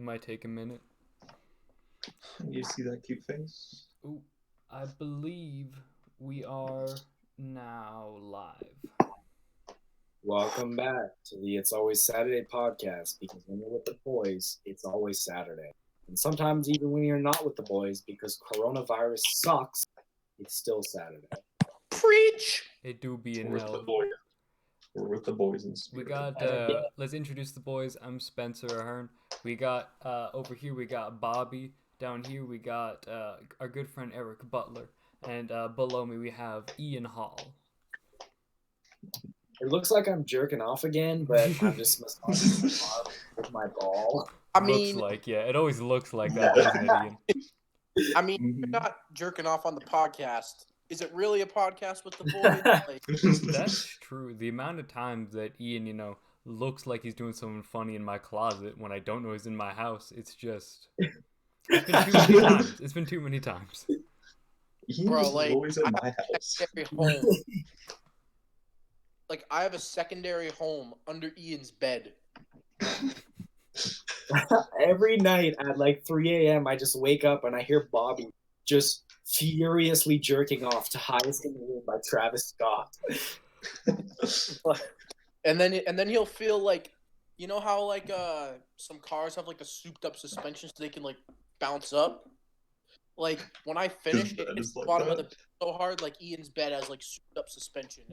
It might take a minute. You see that cute face? Ooh, I believe we are now live. Welcome back to the It's Always Saturday podcast, because when you're with the boys, it's always Saturday. And sometimes even when you're not with the boys, because coronavirus sucks, it's still Saturday. Preach! It do be in We're with the hell. boys. We're with the boys in We spirit. got, let's introduce the boys. I'm Spencer Ahern. We got, over here we got Bobby. Down here we got our good friend Eric Butler. And below me we have Ian Hall. It looks like I'm jerking off again, but I'm just massaging my arm with my ball. Looks like, yeah. It always looks like that, doesn't it, Ian? I mean, you're not jerking off on the podcast. Is it really a podcast with the boys? That's true. The amount of times that Ian, looks like he's doing something funny in my closet when I don't know he's in my house, it's just... It's been too many times. It's been too many times. Bro, like, always at I my have a house. secondary home. Like, I have a secondary home under Ian's bed. Every night at like 3 a.m., I just wake up and I hear Bobby just furiously jerking off to Highest in the Room by Travis Scott. And then he'll feel like, you know how like some cars have like the souped up suspension so they can like bounce up? Like when I finish, it hits the bottom of the bed so hard, like Ian's bed has like souped up suspension.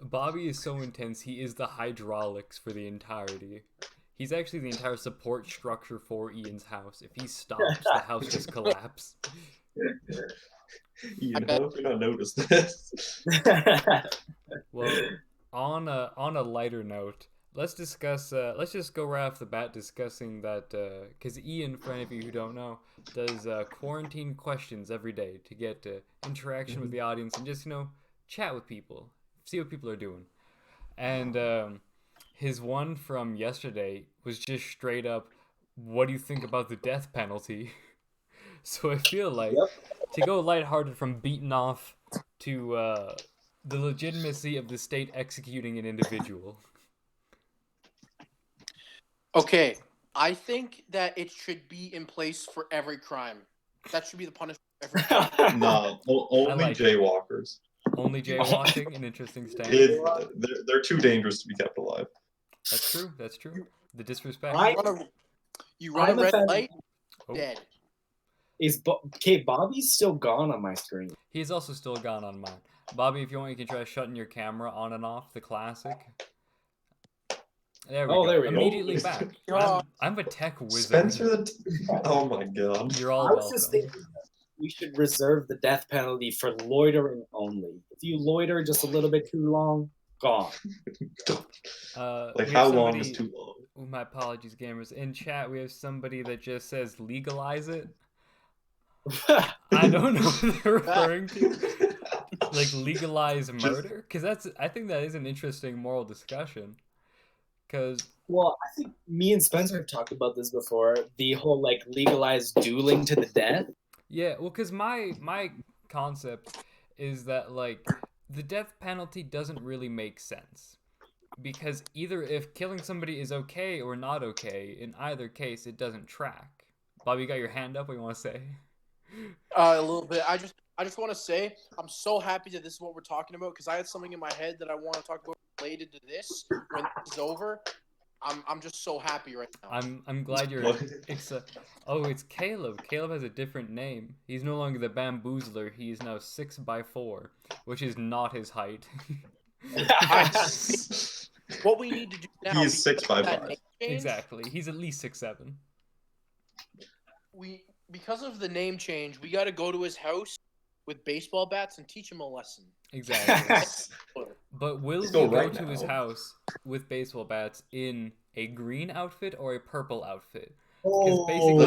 Bobby is so intense, he is the hydraulics for the entirety. He's actually the entire support structure for Ian's house. If he stops, the house just collapses. Ian, how have you not noticed this? Well, on a lighter note, let's discuss. Let's just go right off the bat discussing that, because Ian, for any of you who don't know, does quarantine questions every day to get interaction with the audience and just chat with people, see what people are doing, and his one from yesterday was just straight up, "What do you think about the death penalty?" So I feel like to go lighthearted from beaten off to the legitimacy of the state executing an individual. Okay, I think that it should be in place for every crime. That should be the punishment for every crime. No, only like jaywalkers. Only jaywalking, an interesting stance. They're too dangerous to be kept alive. That's true. That's true. The disrespect. You run a red light, dead. Bobby's still gone on my screen. He's also still gone on mine. Bobby, if you want, you can try shutting your camera on and off, the classic. There we go. There we Immediately go. back. I'm a tech wizard. Spencer, oh my god. You're all I was welcome. just thinking we should reserve the death penalty for loitering only. If you loiter just a little bit too long, gone. Like how long is too long? Oh, my apologies, gamers. In chat, we have somebody that just says legalize it. I don't know what they're referring to. Like legalize murder? Because I think that is an interesting moral discussion. Well, I think me and Spencer have talked about this before. The whole like legalized dueling to the death. Yeah, well, because my concept is that like the death penalty doesn't really make sense. Because either if killing somebody is okay or not okay, in either case, it doesn't track. Bob, you got your hand up? What do you want to say? A little bit. I just want to say I'm so happy that this is what we're talking about because I had something in my head that I want to talk about related to this. When this is over, I'm just so happy right now. I'm glad you're. It's Caleb. Caleb has a different name. He's no longer the bamboozler. He is now 6'4", which is not his height. What we need to do now. He's 6'5". Exactly. He's at least 6'7". Because of the name change, we got to go to his house with baseball bats and teach him a lesson. Exactly. But will we go to his house with baseball bats in a green outfit or a purple outfit? Because basically,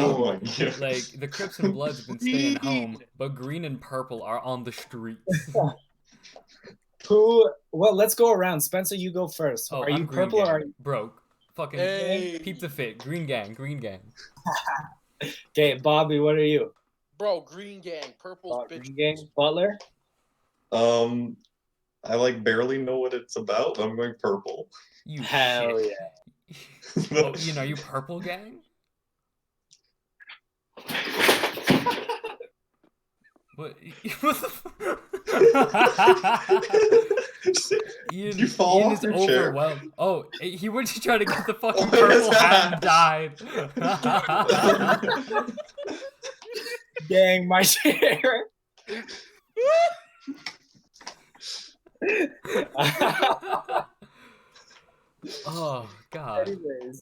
like the Crips and Bloods have been staying home, but green and purple are on the streets. Well, let's go around. Spencer, you go first. Oh, are you purple gang. or are you broke? Fucking peep the fit. Green gang. Okay, Bobby, what are you? Bro, green gang, purple bitch. Green gang, Butler. I like barely know what it's about. I'm going purple. You Hell shit. yeah. Oh, Ian, are you purple gang? What? What the Ian, You fall Ian off is your chair? overwhelmed. Oh, he went to try to get the fucking purple hat and died. Dang, my chair. Oh God. Anyways,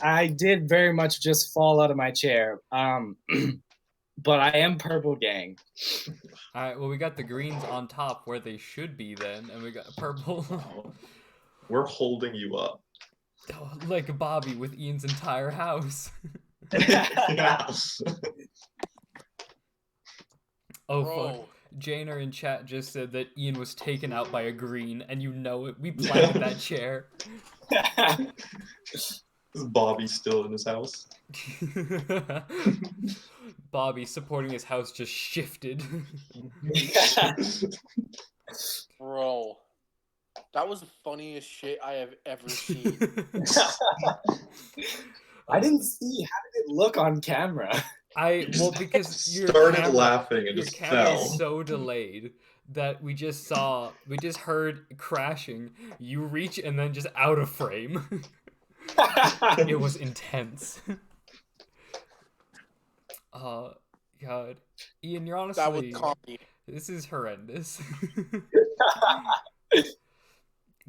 I did very much just fall out of my chair. But I am purple gang. All right. Well, we got the greens on top where they should be then, and we got purple. We're holding you up. Oh, like Bobby with Ian's entire house. Yeah. Oh Bro. fuck. Janer in chat just said that Ian was taken out by a green, and you know it. We planted that chair. Is Bobby still in his house? Bobby supporting his house just shifted. Bro. That was the funniest shit I have ever seen. I didn't see. How did it look on camera? Because your started laughing and your just camera fell. is so delayed that we just heard crashing. You reach and then just out of frame. It was intense. God, Ian, you're honestly That was comedy. This is horrendous.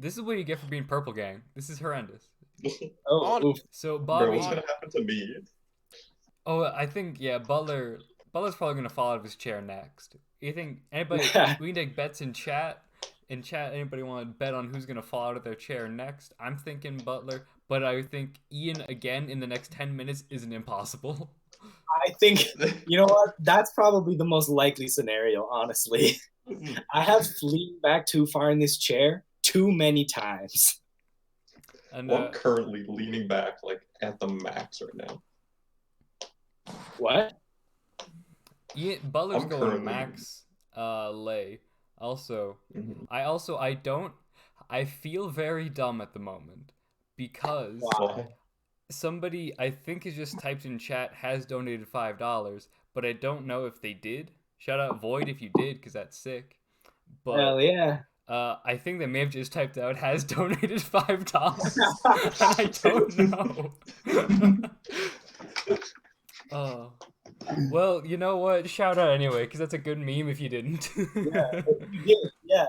This is what you get for being purple gang. This is horrendous. Oh, So Bro, Bobby. what's gonna happen to me? Oh, I think Butler's probably gonna fall out of his chair next. You think anybody? We can take bets in chat. In chat, anybody want to bet on who's gonna fall out of their chair next? I'm thinking Butler, but I think Ian again in the next 10 minutes isn't impossible. I think, you know what? That's probably the most likely scenario, honestly. I have leaned back too far in this chair too many times. And I'm currently leaning back like at the max right now. What? Butler's I'm going currently- max lay. Also, Mhm. I feel very dumb at the moment because Why? somebody I think has just typed in chat has donated $5, but I don't know if they did. Shout out Void if you did, because that's sick. But Hell yeah. I think they may have just typed out has donated $5, and I don't know. Oh. Well, you know what? Shout out anyway, because that's a good meme if you didn't. Yeah, you did. Yeah.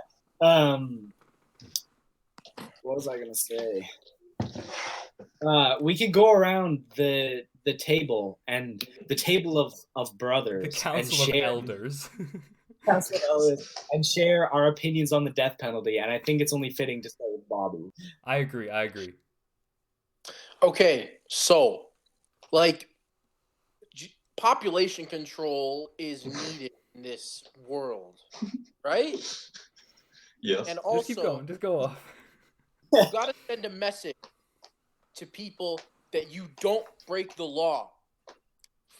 What was I gonna say? We could go around the table and the table of brothers The Council and of share, Elders. Council of Elders and share our opinions on the death penalty. And I think it's only fitting to start with Bobby. I agree. Okay, so, like, population control is needed in this world, right? Yes. And Just also, keep going. Just go off. you gotta send a message to people that you don't break the law.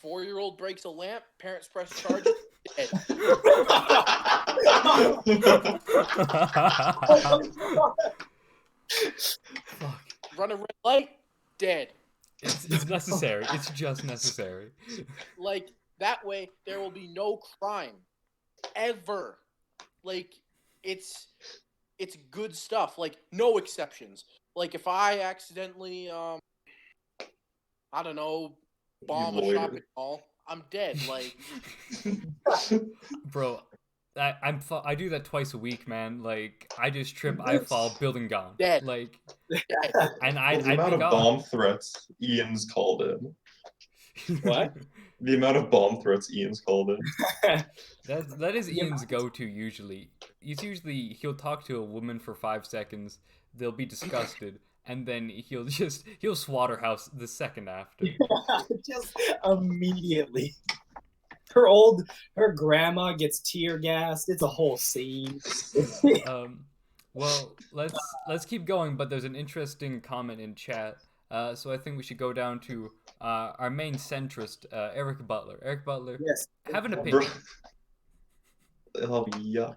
4-year-old breaks a lamp, parents press charges, dead. Fuck. Run a red light, dead. It's necessary. It's just necessary. Like, that way, there will be no crime. Ever. Like, it's good stuff. Like, no exceptions. Like, if I accidentally, I don't know, bomb a shopping mall, I'm dead. Like, Bro, I do that twice a week, man. Like, I just trip, I fall, building gone. Dead. Like, dead. and The I'd amount be of gone. bomb threats Ian's called in. What? The amount of bomb threats Ian's called in. That is Ian's go-to usually. He'll talk to a woman for 5 seconds, they'll be disgusted, and then he'll slaughterhouse the second after. Just immediately. Her grandma gets tear gassed. It's a whole scene. Well, let's keep going, but there's an interesting comment in chat. So I think we should go down to our main centrist, Eric Butler. Eric Butler, Yes. have an opinion. Oh, yeah.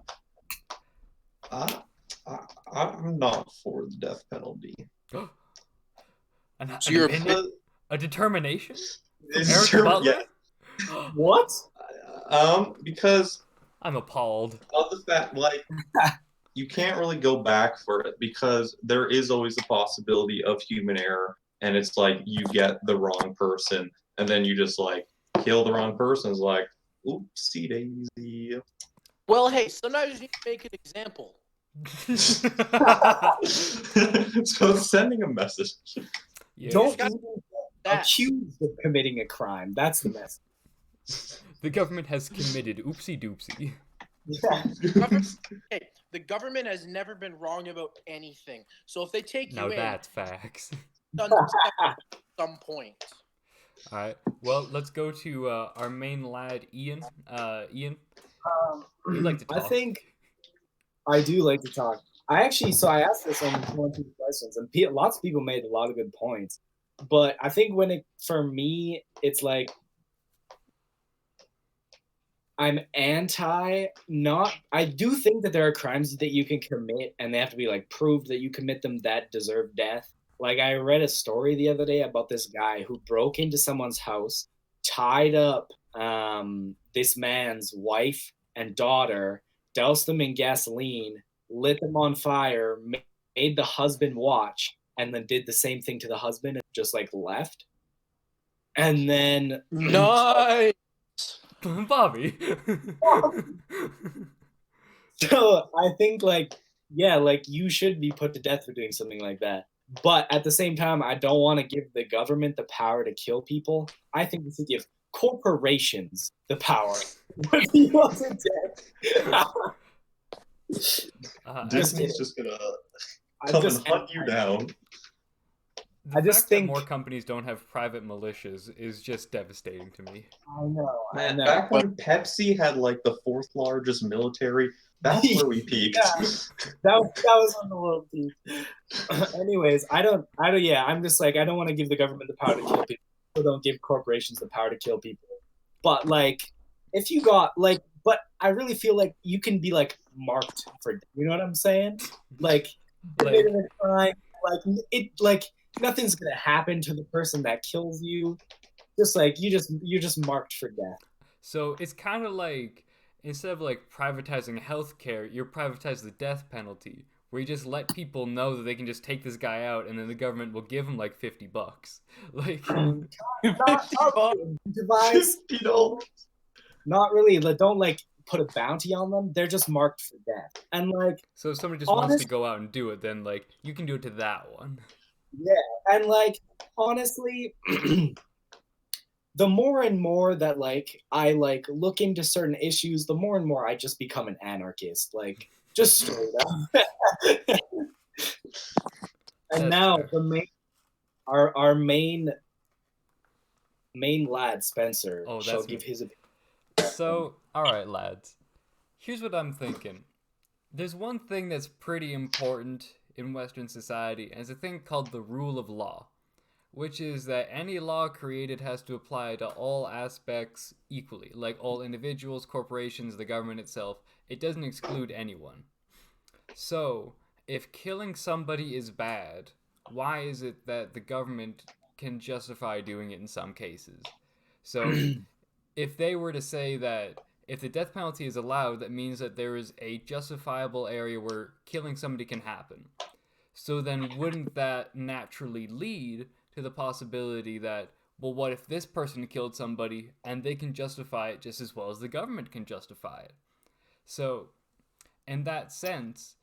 I'm not for the death penalty. So you're a determination? It's Eric Butler? Yeah. What? Because I'm appalled. of the fact, like, you can't really go back for it because there is always the possibility of human error, and it's like you get the wrong person, and then you just like kill the wrong person. It's like, oopsie daisy. Well, hey, sometimes you need to make an example. So sending a message. Yeah. Don't even get accused of committing a crime. That's the message. The government has committed oopsie doopsie. Hey, the government has never been wrong about anything. So if they take you Now in, that's facts. at some point. All right. Well, let's go to our main lad, Ian. Ian, you'd like to talk? I think I do like to talk. I asked this on 20 questions, and lots of people made a lot of good points. But I think for me, it's like I'm I do think that there are crimes that you can commit, and they have to be like proved that you commit them that deserve death. Like I read a story the other day about this guy who broke into someone's house, tied up this man's wife and daughter, doused them in gasoline, lit them on fire, made the husband watch, and then did the same thing to the husband and just like left. And then Nice. Bobby. So I think like you should be put to death for doing something like that. But at the same time, I don't want to give the government the power to kill people. I think we should give corporations the power to put people to death. Disney's just gonna come and hunt you down. The fact that more companies don't have private militias is just devastating to me. I know. Man, back when Pepsi had like the 4th largest military, that's where we peaked. Yeah, that was on the world peak. Anyways, I'm just like, I don't want to give the government the power to kill people. So don't give corporations the power to kill people. But like, if you got like, but I really feel like you can be like marked for, you know what I'm saying? Like, committed a crime, like nothing's gonna happen to the person that kills you. Just like you're just marked for death. So it's kind of like, instead of like privatizing healthcare, you're privatizing the death penalty, where you just let people know that they can just take this guy out, and then the government will give him like $50. Like, not really. Like, don't like put a bounty on them. They're just marked for death. And like, so if somebody just wants to go out and do it, then like you can do it to that one. Yeah, and like honestly, the more and more that like I like look into certain issues, the more and more I just become an anarchist. Like just straight up. And now fair. Our main lad Spencer shall give his opinion. So, all right, lads. Here's what I'm thinking. There's one thing that's pretty important in Western society, and it's a thing called the rule of law, which is that any law created has to apply to all aspects equally, like all individuals, corporations, the government itself. It doesn't exclude anyone. So, if killing somebody is bad, why is it that the government can justify doing it in some cases? So, if they were to say that if the death penalty is allowed, that means that there is a justifiable area where killing somebody can happen. So then wouldn't that naturally lead to the possibility that, well, what if this person killed somebody and they can justify it just as well as the government can justify it? So in that sense,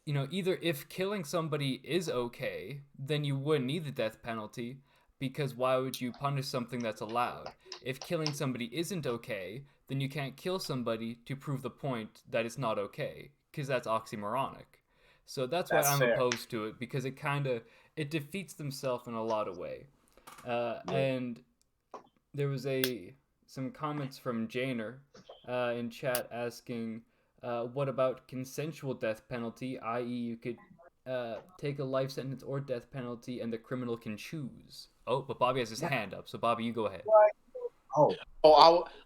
you know, either if killing somebody is okay, then you wouldn't need the death penalty, because why would you punish something that's allowed? If killing somebody isn't okay, then you can't kill somebody to prove the point that it's not okay, because that's oxymoronic. So that's why I'm opposed to it, because it defeats themselves in a lot of way. And there was some comments from Janer in chat asking, what about consensual death penalty, i.e. you could take a life sentence or death penalty and the criminal can choose. Oh, but Bobby has his hand up, so Bobby, you go ahead.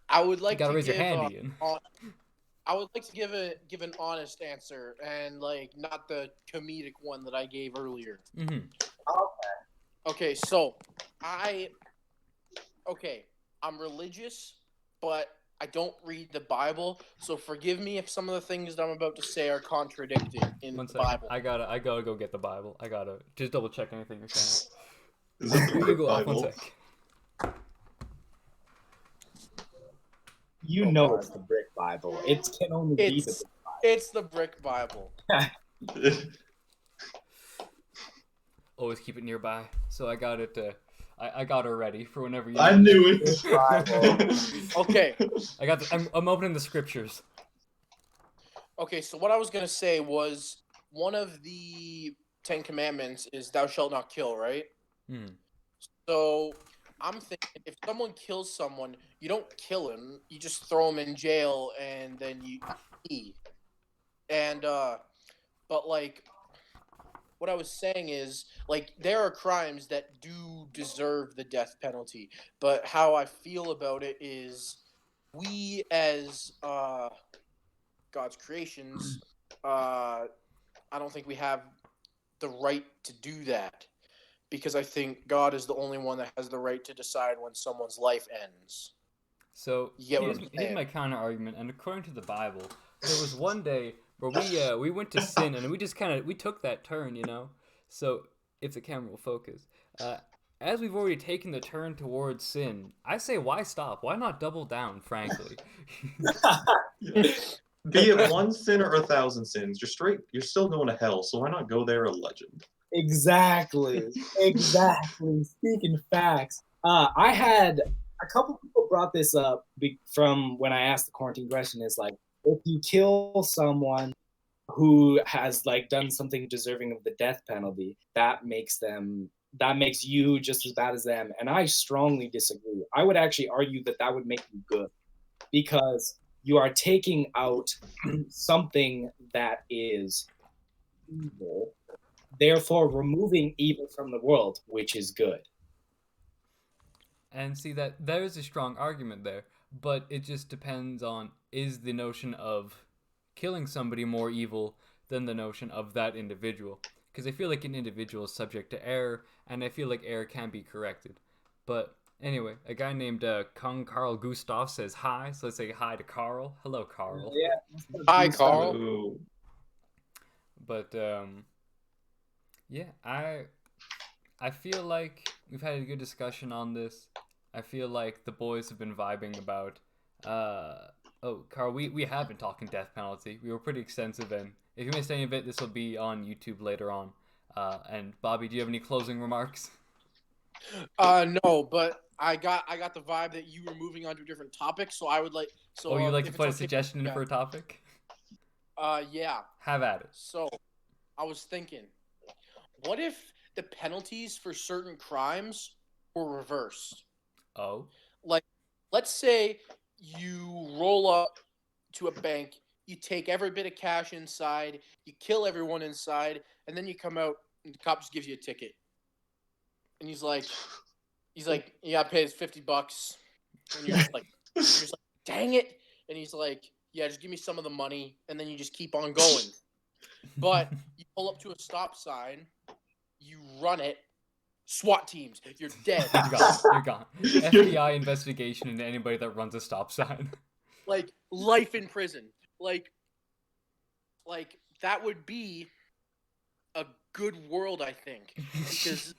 I would like to raise your hand, Ian. I would like to give an honest answer, and like not the comedic one that I gave earlier. Mm-hmm. Okay. Okay, so I'm religious, but I don't read the Bible, so forgive me if some of the things that I'm about to say are contradicted in One the second. Bible. I gotta go get the Bible. I gotta just double check anything you're saying. Is it the You brick go off one Bible? sec. You know it's the brick Bible. It can only be the It's the brick Bible. Always keep it nearby. So I got it. I got her ready for whenever you. I knew it. Okay. I'm opening the scriptures. Okay, so what I was gonna say was one of the 10 Commandments is "Thou shalt not kill," right? Hmm. So I'm thinking if someone kills someone, you don't kill him, you just throw him in jail and then you eat. And but like what I was saying is like there are crimes that do deserve the death penalty, but how I feel about it is we as God's creations, I don't think we have the right to do that because I think God is the only one that has the right to decide when someone's life ends. So You get what I'm here's saying? my counter argument, and according to the Bible, there was one day where we went to sin, and we just we took that turn, you know. So if the camera will focus, as we've already taken the turn towards sin, I say why stop? Why not double down? Frankly. Be it one sin or 1,000 sins, you're still going to hell, so why not go there a legend? Exactly. Speaking facts. I had a couple people brought this up from when I asked the quarantine question. Is like, if you kill someone who has like done something deserving of the death penalty, that makes you just as bad as them. And I strongly disagree. I would actually argue that would make you good, because you are taking out something that is evil, therefore removing evil from the world, which is good. And see that there is a strong argument there, but it just depends on, is the notion of killing somebody more evil than the notion of that individual? Because I feel like an individual is subject to error, and I feel like error can be corrected. But anyway, a guy named Kung Carl Gustav says hi, so let's say hi to Carl. Hello, Carl. Yeah. Hi, Carl. Ooh. But yeah, I feel like we've had a good discussion on this. I feel like the boys have been vibing about. Oh, Carl, we have been talking death penalty. We were pretty extensive, and if you missed any of it, this will be on YouTube later on. And Bobby, do you have any closing remarks? No, but I got the vibe that you were moving on to a different topic, so I would like. So, Oh, you'd like to if put a it's okay, suggestion in for a topic? Yeah. Have at it. So, I was thinking, what if the penalties for certain crimes were reversed? Oh. Like, let's say you roll up to a bank, you take every bit of cash inside, you kill everyone inside, and then you come out and the cop just gives you a ticket. And he's like, you gotta pay his $50. And you're just like, dang it. And he's like, yeah, just give me some of the money, and then you just keep on going. But you pull up to a stop sign, you run it, SWAT teams, you're dead. You're gone. FBI investigation into anybody that runs a stop sign. Like life in prison. Like that would be a good world, I think, because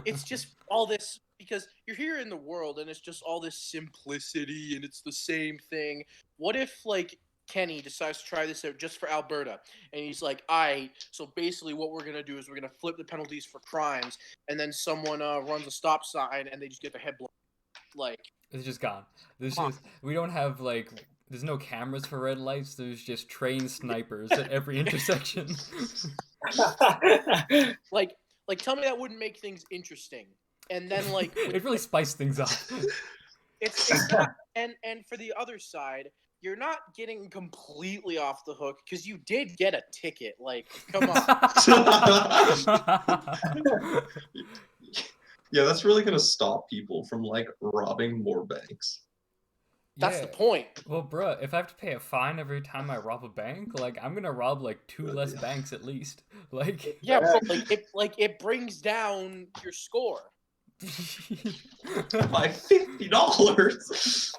it's just all this, because you're here in the world and it's just all this simplicity and it's the same thing. What if like Kenny decides to try this out just for Alberta, and he's like, so basically what we're gonna do is we're gonna flip the penalties for crimes, and then someone runs a stop sign and they just get their head blown. Like, it's just gone. We don't have like, there's no cameras for red lights. There's just trained snipers at every intersection. like tell me that wouldn't make things interesting. And then like it really spiced things up. It's not, and for the other side, you're not getting completely off the hook because you did get a ticket. Like, come on. Yeah, that's really gonna stop people from like robbing more banks. That's Yeah. the point. Well, bruh, if I have to pay a fine every time I rob a bank, like I'm gonna rob like 2 less banks at least. Like, Yeah, bro, it brings down your score. By $50.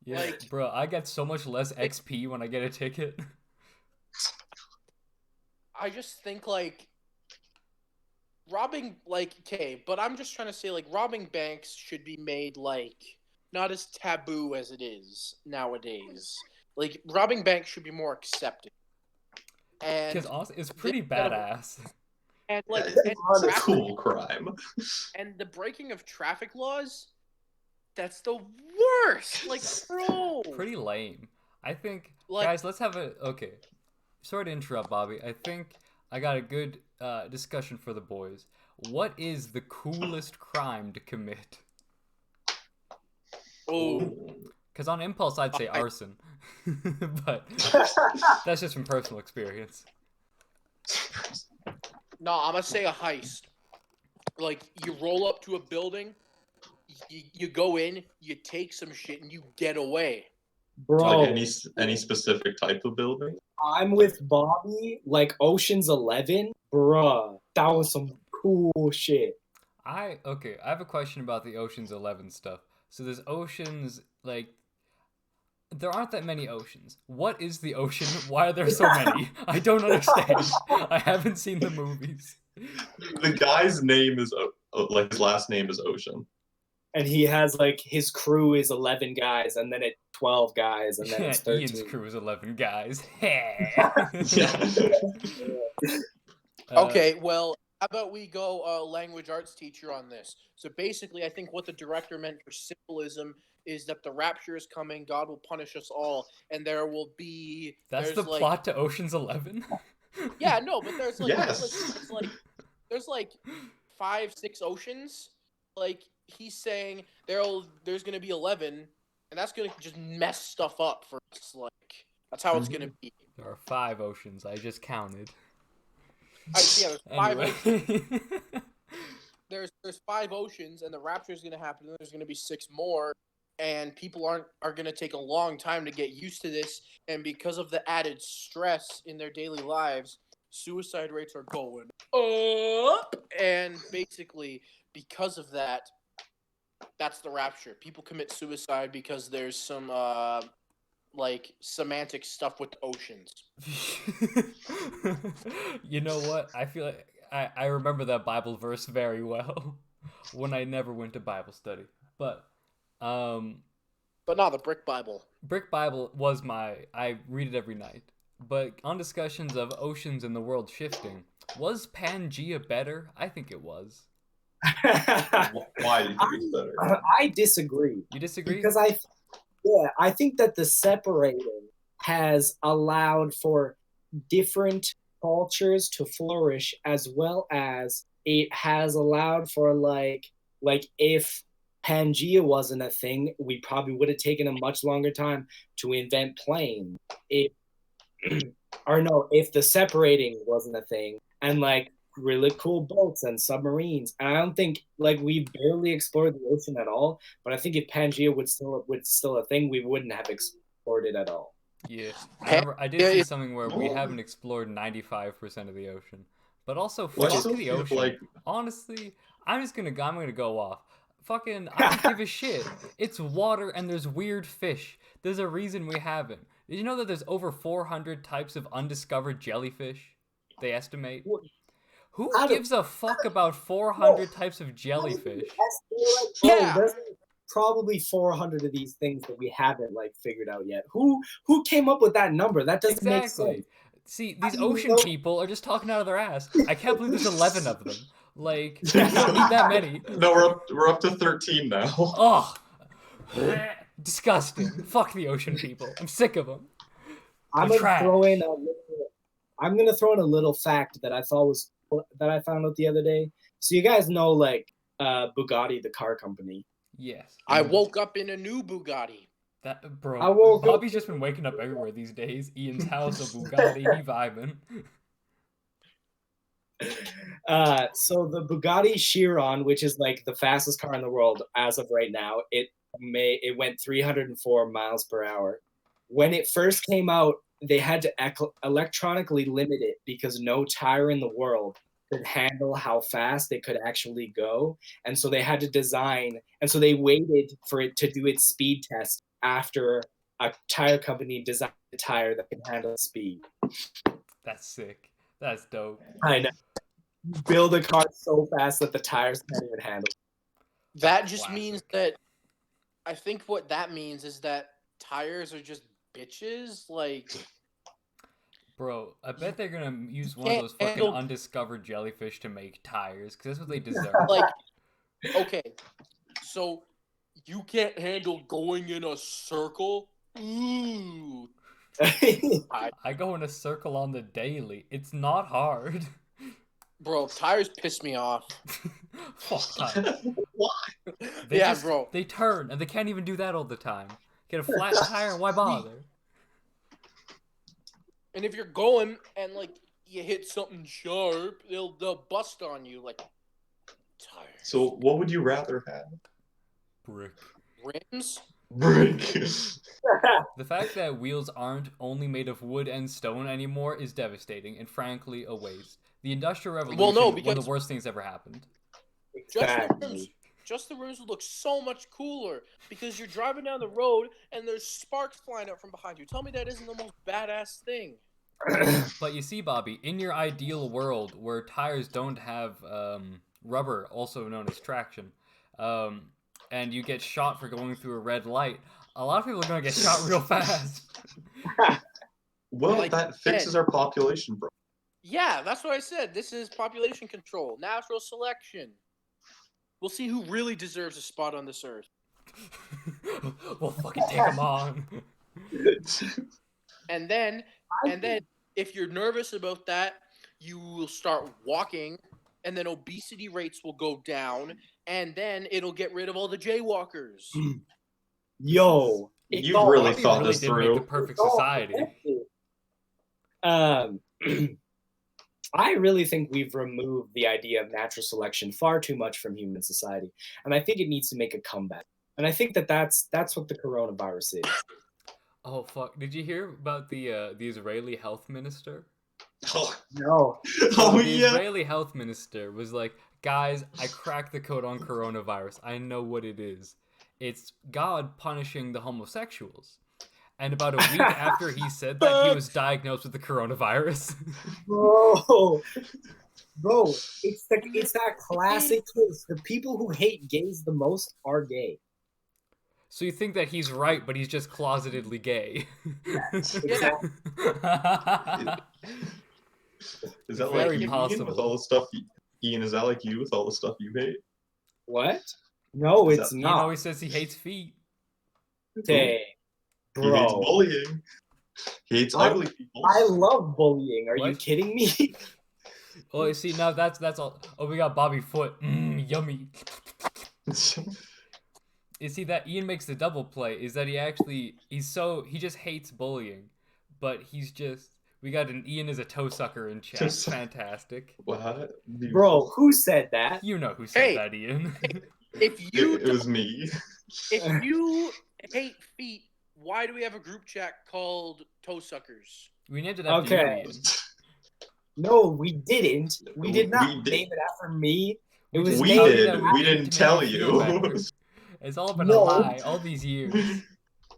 yeah, Like- bruh, I get so much less XP when I get a ticket. I just think like robbing like okay, but I'm just trying to say like robbing banks should be made like not as taboo as it is nowadays. Like robbing banks should be more accepted. And Because honestly, it's pretty instead of- badass. and like It's and a traffic- cool crime. and the breaking of traffic laws, that's the worst. Like, bro. Pretty lame. I think, Like- guys, let's have a. Okay. Sorry to interrupt, Bobby. I think I got a good discussion for the boys. What is the coolest crime to commit? Oh, Because on impulse, I'd say arson. But that's just from personal experience. no, I'm gonna say a heist. Like, you roll up to a building, you go in, you take some shit, and you get away. Bro, Like any specific type of building? I'm with Bobby. Like Ocean's 11, bruh, that was some cool shit. I have a question about the Ocean's 11 stuff. So there's oceans, like, there aren't that many oceans. What is the ocean? Why are there so many? I don't understand. I haven't seen the movies. The guy's name is like his last name is Ocean. And he has like his crew is 11 guys, and then it's 12 guys, and then it's 13. Ian's crew is 11 guys. Yeah. Okay, well, how about we go language arts teacher on this? So basically, I think what the director meant for symbolism is that the rapture is coming, God will punish us all, and there will be. That's there's the like, plot to Ocean's 11? Yeah, no, but there's like, Yes. there's like 5-6 oceans. Like he's saying there's gonna be 11, and that's gonna just mess stuff up for us. Like that's how it's gonna be. There are 5 oceans. I just counted. Yeah, there's 5 oceans. Anyway. There's 5 oceans, and the rapture is gonna happen. And there's gonna be 6 more, and people are gonna take a long time to get used to this. And because of the added stress in their daily lives, suicide rates are going up. And basically, because of that, that's the rapture. People commit suicide because there's some like semantic stuff with the oceans. You know what? I feel like I remember that Bible verse very well when I never went to Bible study. But no, the Brick Bible. Brick Bible was I read it every night. But on discussions of oceans and the world shifting, was Pangea better? I think it was. Why do you think it's better? I disagree. You disagree? Because I think that the separating has allowed for different cultures to flourish, as well as it has allowed for like if Pangea wasn't a thing, we probably would have taken a much longer time to invent planes. If the separating wasn't a thing, and like really cool boats and submarines. And I don't think like we barely explored the ocean at all. But I think if Pangea was still a thing, we wouldn't have explored it at all. Yeah. I did see something where we haven't explored 95% of the ocean. But also fuck the ocean. Like, honestly, I'm gonna go off. Fucking I don't give a shit. It's water and there's weird fish. There's a reason we haven't. Did you know that there's over 400 types of undiscovered jellyfish? They estimate. Who gives a fuck about 400 types of jellyfish? Yeah, there's probably 400 of these things that we haven't like figured out yet. Who came up with that number? That doesn't make sense. See, these ocean people are just talking out of their ass. I can't believe there's 11 of them. Like, you don't need that many. No, we're up to 13 now. Oh, disgusting. Fuck the ocean people. I'm sick of them. I'm gonna throw in a little fact that I found out the other day. So you guys know like Bugatti, the car company. Yes. I woke up in a new Bugatti. That bro. Bobby's just been waking up everywhere these days. Ian's house, a Bugatti, he vibing. So the Bugatti Chiron, which is like the fastest car in the world as of right now, it it went 304 miles per hour. When it first came out, they had to electronically limit it because no tire in the world could handle how fast it could actually go. And so they had to design, and so they waited for it to do its speed test after a tire company designed a tire that can handle speed. That's sick. That's dope. I know. Build a car so fast that the tires can't even handle it. That just means that I think what that means is that tires are just bitches. Like, bro, I bet they're gonna use one of those fucking undiscovered jellyfish to make tires, because that's what they deserve. Like, okay, so you can't handle going in a circle? Ooh. I go in a circle on the daily. It's not hard. Bro, tires piss me off. Fuck tires. Why? Bro. They turn, and they can't even do that all the time. Get a flat tire, why bother? And if you're going and, like, you hit something sharp, they'll bust on you, like, tires. So what would you rather have? Brick. Rims? Brick. The fact that wheels aren't only made of wood and stone anymore is devastating, and frankly, a waste. The Industrial Revolution, one of the worst things ever happened. Exactly. Just the rims would look so much cooler because you're driving down the road and there's sparks flying out from behind you. Tell me that isn't the most badass thing. But you see, Bobby, in your ideal world where tires don't have rubber, also known as traction, and you get shot for going through a red light, a lot of people are going to get shot real fast. Well, like, that fixes our population, bro. Yeah, that's what I said. This is population control, natural selection. We'll see who really deserves a spot on this earth. We'll fucking take them on. And then, if you're nervous about that, you will start walking, and then obesity rates will go down, and then it'll get rid of all the jaywalkers. Yo, you really thought this through. Make the perfect society. I really think we've removed the idea of natural selection far too much from human society, and I think it needs to make a comeback. And I think that's what the coronavirus is. Oh fuck! Did you hear about the Israeli health minister? Oh no! The Israeli health minister was like, "Guys, I cracked the code on coronavirus. I know what it is. It's God punishing the homosexuals." And about a week after he said that, he was diagnosed with the coronavirus. Bro, it's that classic case. The people who hate gays the most are gay. So you think that he's right, but he's just closetedly gay. Yes, exactly. Is that very like possible? Ian with all the stuff? Ian, is that like you with all the stuff you hate? What? No, it's not. You know, he says he hates feet. Okay. Bro. He hates bullying. He hates ugly people. I love bullying. Are you kidding me? Oh, you see, now that's all. Oh, we got Bobby Foot. Yummy. You see, that Ian makes the double play is that he just hates bullying, but we got an Ian as a toe sucker in chat. Fantastic. What? Bro, who said that? You know who said that, Ian. It was me. If you hate feet, why do we have a group chat called Toe Suckers? We named it after you, Ian. No, we didn't. We did not name it after me. We didn't tell you. It's all been a lie all these years.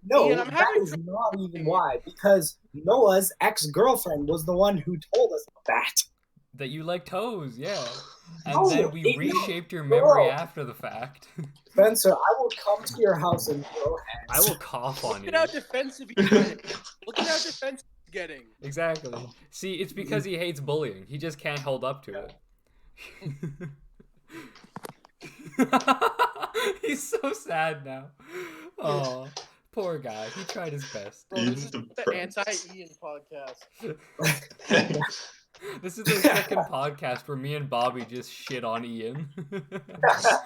No, Ian, that is not even why. Because Noah's ex-girlfriend was the one who told us that. That you like toes, yeah. And then we reshaped your memory after the fact. Spencer, I will come to your house and throw hands. I will cough on you. Look at how defensive he's getting. Look at how defensive he's getting. Exactly. See, it's because he hates bullying. He just can't hold up to it. He's so sad now. Oh, poor guy. He tried his best. Bro, this is the anti-Ian podcast. This is the second podcast where me and Bobby just shit on Ian. I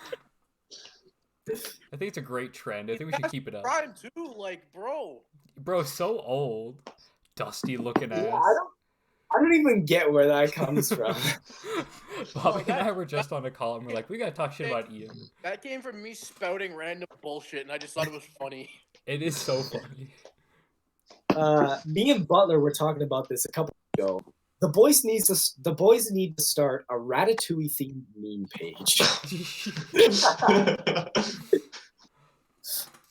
think it's a great trend. I think we should keep it up. Prime too, like, bro. Bro, so old. Dusty looking ass. I don't even get where that comes from. Bobby and I were just on a call and we're like, we gotta talk shit about Ian. That came from me spouting random bullshit, and I just thought it was funny. It is so funny. Me and Butler were talking about this a couple ago. The boys need to start a Ratatouille themed meme page.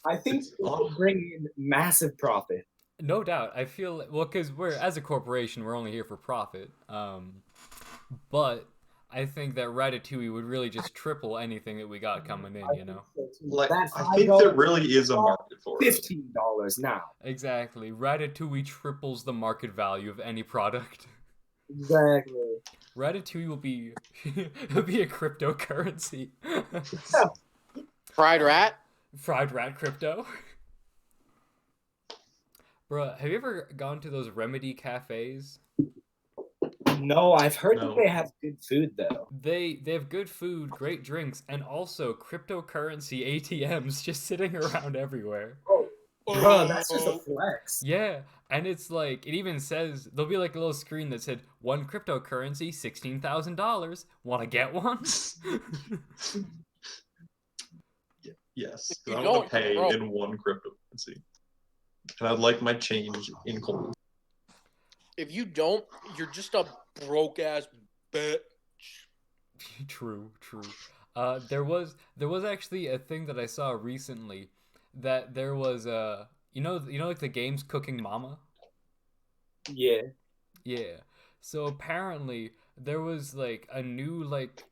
I think it will bring in massive profit. No doubt. I feel because as a corporation, we're only here for profit. But I think that Ratatouille would really just triple anything that we got coming in. You know. Like, I think there really is a market for it. $15 now. Exactly. Ratatouille triples the market value of any product. Exactly. Ratatouille will be it'll be a cryptocurrency. Fried rat? Fried rat crypto. Bruh, have you ever gone to those Remedy cafes? No, I've heard that they have good food though. They have good food, great drinks, and also cryptocurrency ATMs just sitting around everywhere. Bro, that's just a flex. Yeah, and it's like it even says there'll be like a little screen that said one cryptocurrency, $16,000. Want to get one? Yes, If you I want to don't, pay bro. in one cryptocurrency, and I'd like my change in coin. If you don't, you're just a broke ass bitch. True. There was actually a thing that I saw recently that there was you know like the games Cooking Mama. Yeah. Yeah. So apparently there was like a new like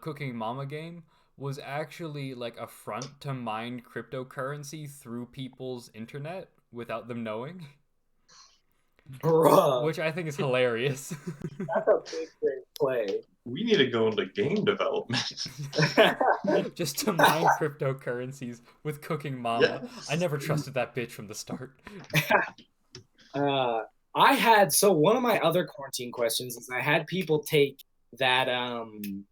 Cooking Mama game was actually like a front to mine cryptocurrency through people's internet without them knowing. Bruh. Which I think is hilarious. That's a big play. We need to go into game development. Just to mine cryptocurrencies with Cooking Mama. Yes. I never trusted that bitch from the start. So one of my other quarantine questions is I had people take that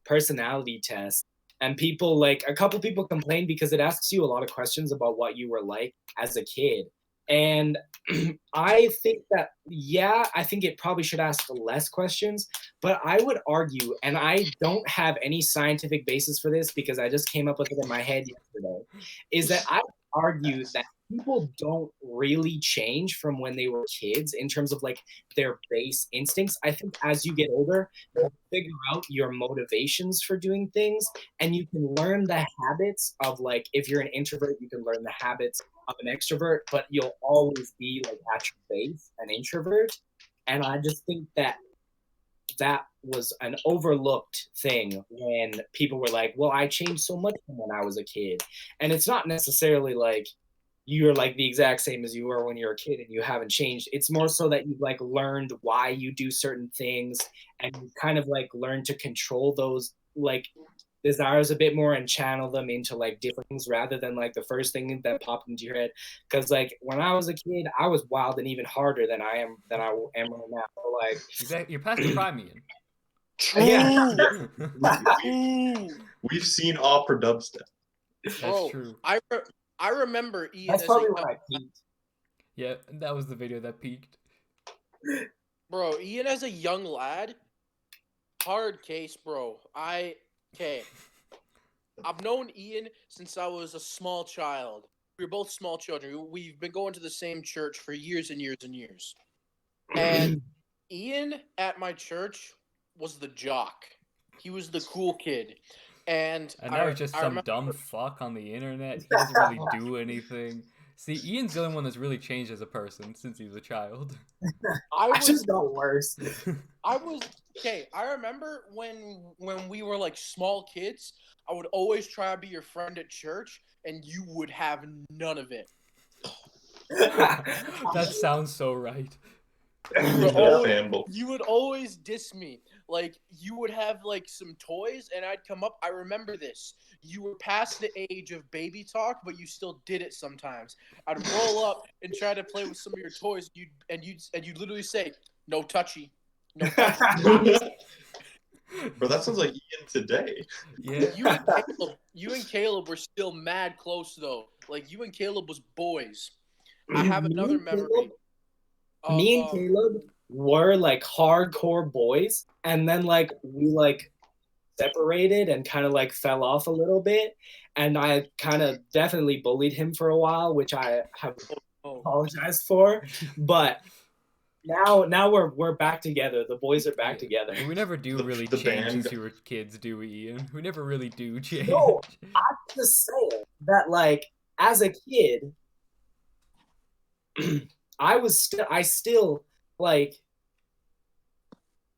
personality test, and people a couple people complained because it asks you a lot of questions about what you were like as a kid. And I think that, I think it probably should ask less questions, but I would argue, and I don't have any scientific basis for this because I just came up with it in my head yesterday, is that I argue that people don't really change from when they were kids in terms of like their base instincts. I think as you get older, you'll figure out your motivations for doing things, and you can learn the habits of like, if you're an introvert, you can learn the habits of an extrovert, but you'll always be like at your base an introvert. And I just think that was an overlooked thing when people were like, well, I changed so much from when I was a kid. And it's not necessarily like you're like the exact same as you were when you were a kid and you haven't changed. It's more so that you've like learned why you do certain things, and you kind of like learn to control those like desires a bit more and channel them into like different things rather than like the first thing that popped into your head. Because like when I was a kid, I was wild and even harder than I am right now. So, like Exactly, you're past the prime, Ian. Yeah. We've seen opera dubstep. That's true. I remember Ian. That's probably when I peaked. Yeah, that was the video that peaked. Bro, Ian as a young lad, hard case, bro. I've known Ian since I was a small child. We were both small children. We've been going to the same church for years and years and years. And Ian at my church was the jock. He was the cool kid. And now he's just some dumb fuck on the internet. He doesn't really do anything. See, Ian's the only one that's really changed as a person since he was a child. I just got worse. I remember when we were like small kids, I would always try to be your friend at church, and you would have none of it. That sounds so right. You would always diss me. Like, you would have like some toys, and I'd come up. I remember this. You were past the age of baby talk, but you still did it sometimes. I'd roll up and try to play with some of your toys, and you'd literally say, "No touchy, no touchy." Bro, that sounds like Ian today. Yeah. You and Caleb were still mad close though. Like, you and Caleb was boys. I have another memory. Me and Caleb were like hardcore boys, and then like we like separated and kind of like fell off a little bit, and I kind of definitely bullied him for a while, which I have apologized for, but now we're back together. The boys are back together. We never do really The change band. since we were kids, do we, Ian? We never really do change. No, I'm just saying that like as a kid, I still like.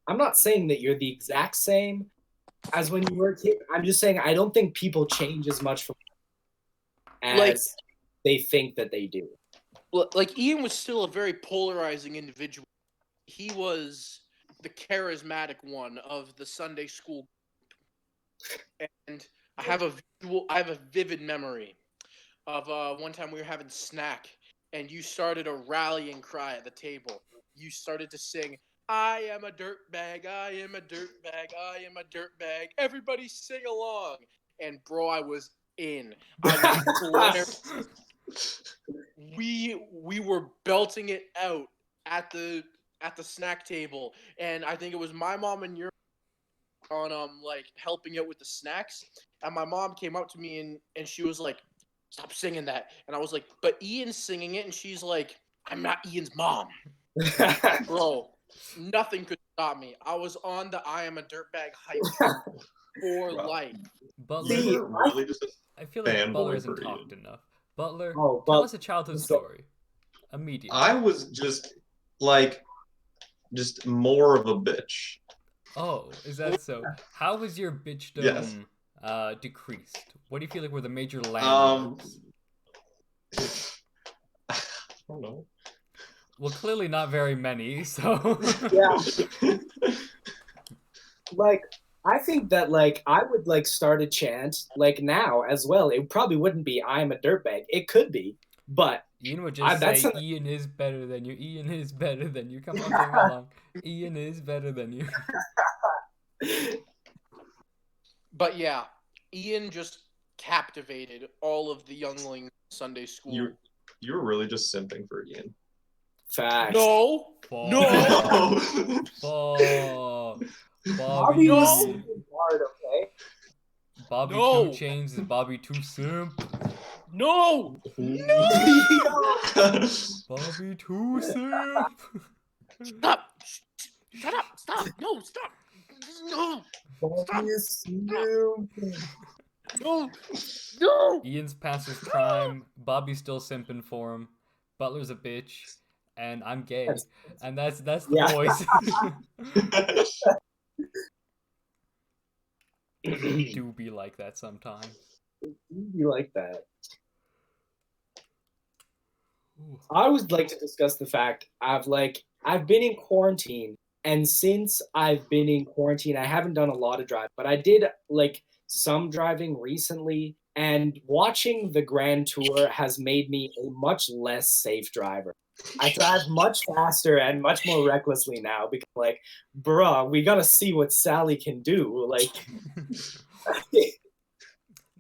I'm not saying that you're the exact same as when you were a kid. I'm just saying I don't think people change as much from as they think that they do. Like Ian was still a very polarizing individual. He was the charismatic one of the Sunday school, and I have a vivid memory of one time we were having snack, and you started a rallying cry at the table. You started to sing, "I am a dirtbag, I am a dirtbag, I am a dirtbag. Everybody sing along!" And bro, I was in. I was we were belting it out at the snack table, and I think it was my mom and your on like helping out with the snacks, and my mom came up to me and she was like, "Stop singing that," and I was like, "But Ian's singing it," and she's like, "I'm not Ian's mom." Bro, nothing could stop me. I was on the I am a dirtbag hype for life. Butler, You were really just I feel like fanboy Butler hasn't for talked Ian. enough. Butler, Oh, tell us a childhood story. Immediately. I was just like, just more of a bitch. Oh, is that so? How was your bitchdom decreased? What do you feel like were the major landmarks? I don't know. Well, clearly not very many, so... Yeah. Like, I think that, like, I would, like, start a chant, like, now as well. It probably wouldn't be, "I am a dirtbag." It could be, but... Ian would just say, something... Ian is better than you, Ian is better than you. Come on, sing along. Ian is better than you. But yeah, Ian just captivated all of the younglings Sunday school. You were really just simping for Ian. Facts. No! No! Bobby Bobby No! was super hard, okay? Bobby No! 2 Chains is Bobby 2 Simp. No! Bobby 2 Simp. Stop! Shut up! Stop! No! Stop! No! Bobby is stupid. No! No! Ian's past his prime. Bobby's still simping for him. Butler's a bitch. And I'm gay. And that's the voice. It do be like that sometimes. It do be like that. I would like to discuss the fact I've been in quarantine, and since I've been in quarantine, I haven't done a lot of driving, but I did like some driving recently, and watching the Grand Tour has made me a much less safe driver. I drive much faster and much more recklessly now because, like, bruh, we gotta see what Sally can do. Like,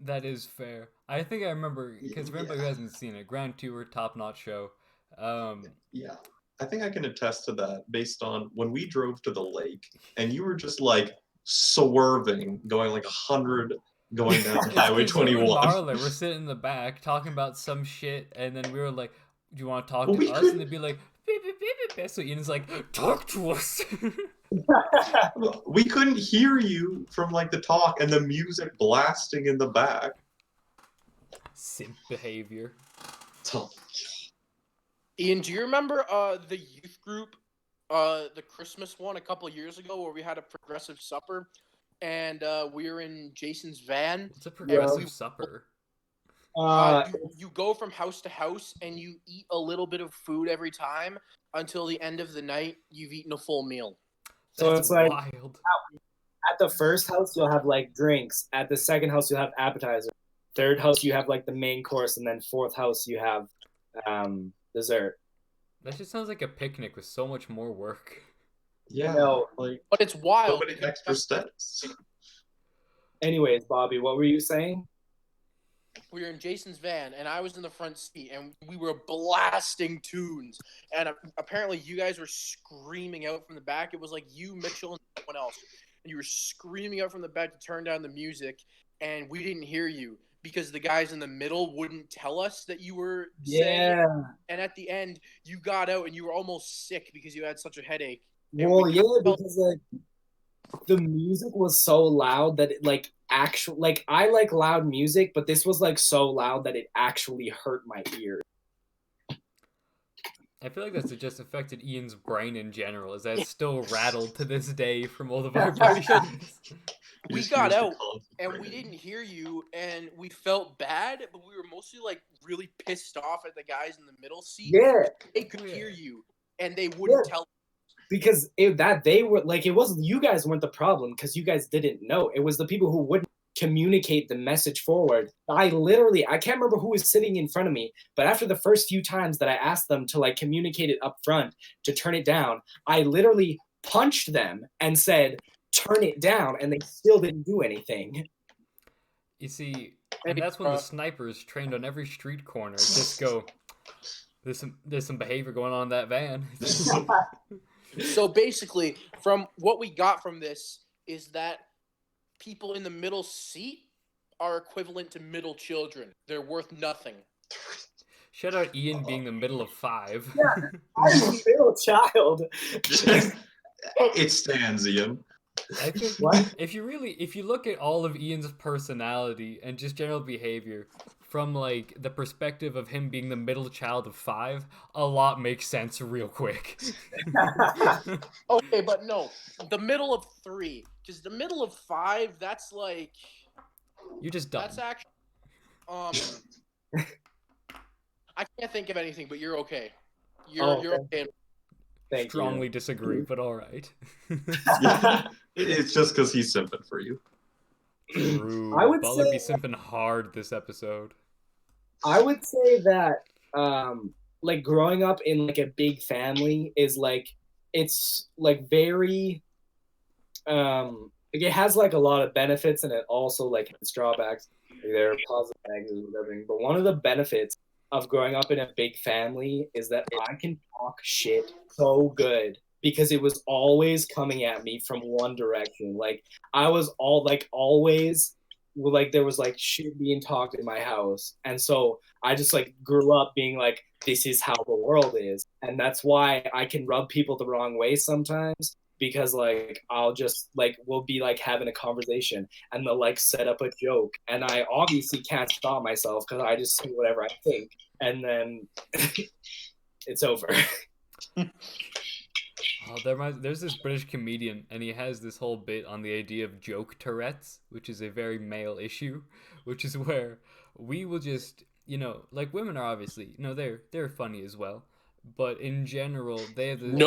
that is fair. I think I remember, because for anybody who hasn't seen it, Grand Tour, top-notch show. Yeah, I think I can attest to that based on when we drove to the lake, and you were just like swerving, going like 100, going down Highway 21. Marla, we're sitting in the back talking about some shit, and then we were like, "Do you want to talk to us?" couldn't... And they'd be like, "Beep, beep, beep, beep." So Ian's like, "Talk to us." We couldn't hear you from like the talk and the music blasting in the back. Simp behavior. Oh. Ian, do you remember the youth group, the Christmas one a couple of years ago where we had a progressive supper, and we were in Jason's van? It's a progressive supper. You go from house to house and you eat a little bit of food every time until the end of the night you've eaten a full meal. So That's it's like wild. at the first house you'll have like drinks, at the second house you'll have appetizer, third house you have like the main course, and then fourth house you have dessert. That just sounds like a picnic with so much more work. Yeah, like, but it's wild. So many extra steps. Anyways, Bobby, what were you saying? we were in Jason's van, and I was in the front seat, and we were blasting tunes. And apparently, you guys were screaming out from the back. It was like you, Mitchell, and someone else, and you were screaming out from the back to turn down the music, and we didn't hear you because the guys in the middle wouldn't tell us that you were saying it. And at the end, you got out, and you were almost sick because you had such a headache. Well, yeah, because like the music was so loud that it like actually like I like loud music, but this was like so loud that it actually hurt my ears. I feel like that's just affected Ian's brain in general, is that it's still rattled to this day from all the vibrations. We got out, and we didn't hear you, and we felt bad, but we were mostly, like, really pissed off at the guys in the middle seat. Yeah. They could hear you, and they wouldn't tell. Because they were, like, it wasn't, you guys weren't the problem, because you guys didn't know. It was the people who wouldn't communicate the message forward. I can't remember who was sitting in front of me, but after the first few times that I asked them to, like, communicate it up front, to turn it down, I literally punched them and said, turn it down, and they still didn't do anything. You see, and that's when the snipers trained on every street corner just go, there's some behavior going on in that van. So basically, from what we got from this is that people in the middle seat are equivalent to middle children. They're worth nothing. Shout out Ian being the middle of 5. Yeah, I'm a middle child. It stands, Ian. I think if you look at all of Ian's personality and just general behavior from like the perspective of him being the middle child of 5, a lot makes sense real quick. Okay, but no, the middle of 3, because the middle of 5, that's like you're just dumb. That's actually I can't think of anything, but you're okay. You're okay. Thank Strongly you. disagree, but all right. Yeah, it's just because he's simping for you. True. I would Butler say be simping hard this episode. I would say that like growing up in like a big family is like it's like very like it has like a lot of benefits and it also like has drawbacks. There are positive and negatives and everything. But one of the benefits of growing up in a big family is that I can talk shit so good because it was always coming at me from one direction. Like I was always like there was like shit being talked in my house. And so I just like grew up being like, this is how the world is. And that's why I can rub people the wrong way sometimes. Because like I'll just like we'll be like having a conversation and they'll like set up a joke and I obviously can't stop myself because I just say whatever I think and then it's over. There's this British comedian and he has this whole bit on the idea of joke Tourette's, which is a very male issue, which is where we will just, you know, like women are obviously, you know, they're funny as well. But in general, they have the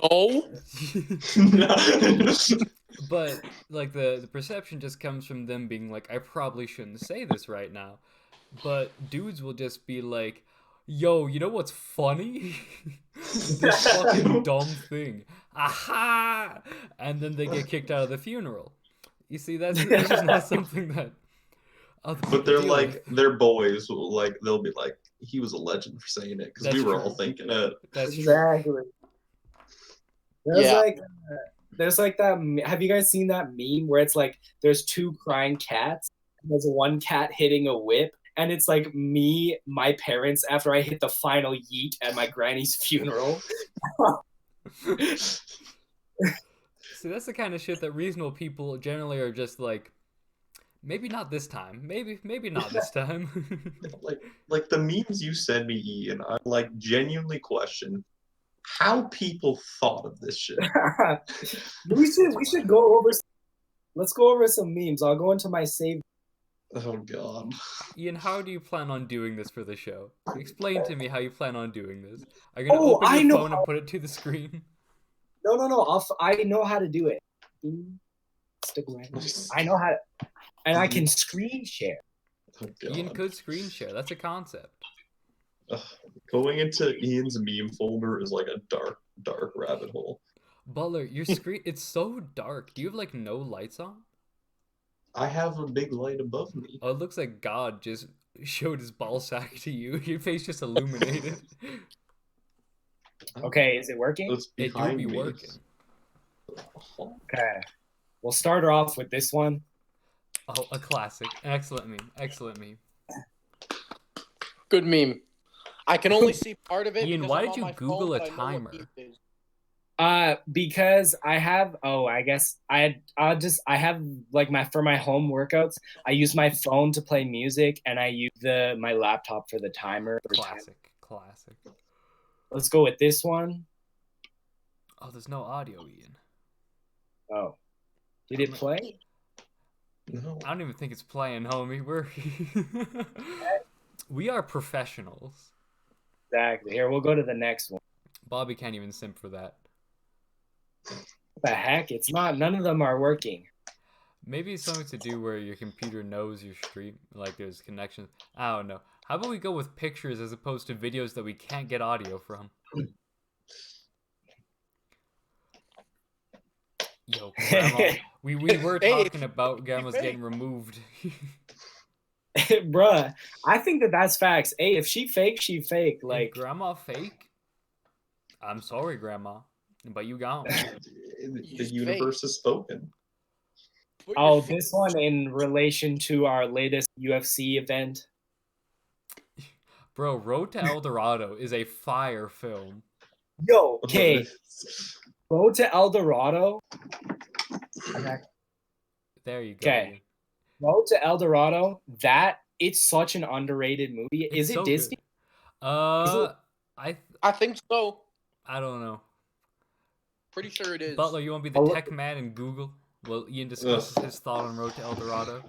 But like the perception just comes from them being like, I probably shouldn't say this right now. But dudes will just be like, yo, you know what's funny? This fucking dumb thing. Aha! And then they get kicked out of the funeral. You see, that's just not something that but they're like they're boys. Like they'll be like, he was a legend for saying it because we were all thinking it. That's exactly. There's like that. Have you guys seen that meme where it's like there's 2 crying cats? There's one cat hitting a whip, and it's like me, my parents after I hit the final yeet at my granny's funeral. See, that's the kind of shit that reasonable people generally are just like, maybe not this time. Maybe not this time. like the memes you send me, Ian, I like genuinely question how people thought of this shit. we should go over. Let's go over some memes. I'll go into my save. Oh God. Ian, how do you plan on doing this for the show? Explain to me how you plan on doing this. Are you gonna open your phone and put it to the screen? No. I know how to do it. Instagram. I know how to. And I can screen share. Oh, Ian could screen share. That's a concept. Going into Ian's meme folder is like a dark rabbit hole. Butler, your screen, it's so dark. Do you have like no lights on? I have a big light above me. Oh, it looks like God just showed his ball sack to you, your face just illuminated. Okay, is it working? It's It do behind be me. working. Okay. We'll start her off with this one. Oh, a classic. Excellent meme. Excellent meme. Good meme. I can only see part of it. Ian, because why I'm did on you my Google phone, a but I know what timer? meme is. Because I have I have like for my home workouts, I use my phone to play music and I use my laptop for the timer. Classic. Classic. Let's go with this one. Oh, there's no audio, Ian. Oh. Did it play? No. I don't even think it's playing, homie. We are professionals. Exactly. Here, we'll go to the next one. Bobby can't even simp for that. What the heck? It's not. None of them are working. Maybe it's something to do where your computer knows your stream, like there's connections. I don't know. How about we go with pictures as opposed to videos that we can't get audio from? Yo, Grandma. we were talking about grandmas getting removed. Bruh, I think that's facts. Hey, if she fake, she fake. Like, if Grandma fake, I'm sorry, Grandma, but you gone. The universe has spoken. Oh, this one in relation to our latest UFC event. Bro, Road to El Dorado is a fire film. Yo, okay. Road to El Dorado. Okay. There you go. Okay. Road to El Dorado. It's such an underrated movie. Is it so Disney? Good. I think so. I don't know. Pretty sure it is. Butler, you want to be the tech man in Google? Well, Ian discusses his thought on Road to El Dorado.